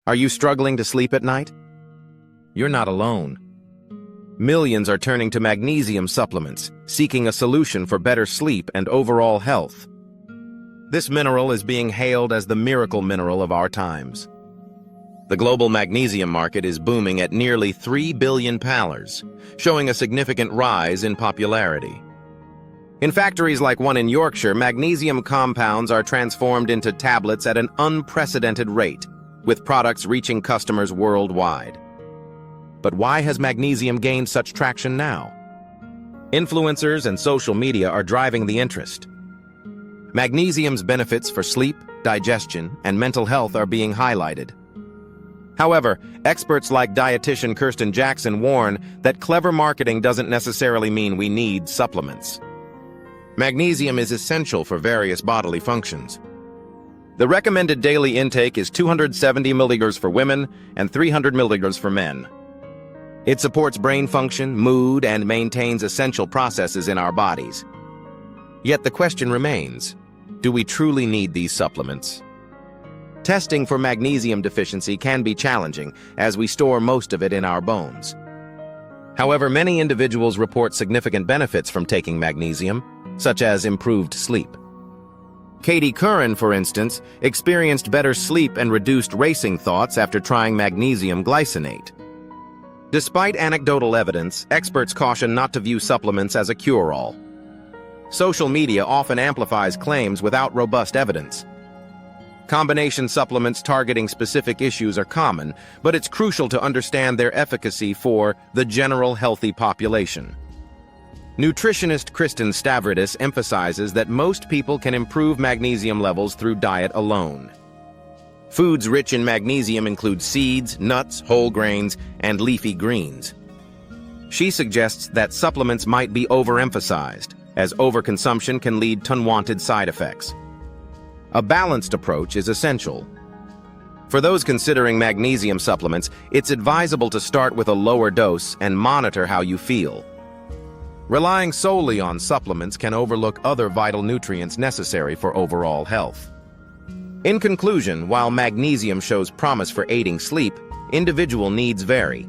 Are you struggling to sleep at night? You're not alone. Millions are turning to magnesium supplements, seeking a solution for better sleep and overall health. This mineral is being hailed as the miracle mineral of our times. The global magnesium market is booming at nearly $3 billion, showing a significant rise in popularity. In factories like one in Yorkshire, magnesium compounds are transformed into tablets at an unprecedented rate, with products reaching customers worldwide. But why has magnesium gained such traction now? Influencers and social media are driving the interest. Magnesium's benefits for sleep, digestion, and mental health are being highlighted. However, experts like dietitian Kirsten Jackson warn that clever marketing doesn't necessarily mean we need supplements. Magnesium is essential for various bodily functions. The recommended daily intake is 270 mg for women and 300 mg for men. It supports brain function, mood, and maintains essential processes in our bodies. Yet the question remains, do we truly need these supplements? Testing for magnesium deficiency can be challenging, as we store most of it in our bones. However, many individuals report significant benefits from taking magnesium, such as improved sleep. Katie Curran, for instance, experienced better sleep and reduced racing thoughts after trying magnesium glycinate. Despite anecdotal evidence, experts caution not to view supplements as a cure-all. Social media often amplifies claims without robust evidence. Combination supplements targeting specific issues are common, but it's crucial to understand their efficacy for the general healthy population. Nutritionist Kristen Stavridis emphasizes that most people can improve magnesium levels through diet alone. Foods rich in magnesium include seeds, nuts, whole grains, and leafy greens. She suggests that supplements might be overemphasized, as overconsumption can lead to unwanted side effects. A balanced approach is essential. For those considering magnesium supplements, it's advisable to start with a lower dose and monitor how you feel. Relying solely on supplements can overlook other vital nutrients necessary for overall health. In conclusion, while magnesium shows promise for aiding sleep, individual needs vary.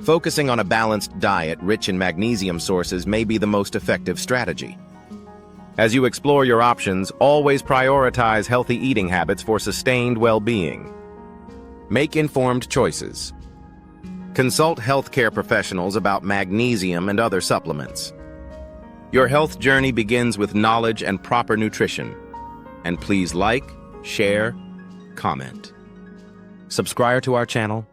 Focusing on a balanced diet rich in magnesium sources may be the most effective strategy. As you explore your options, always prioritize healthy eating habits for sustained well-being. Make informed choices. Consult healthcare professionals about magnesium and other supplements. Your health journey begins with knowledge and proper nutrition. And please like, share, comment. Subscribe to our channel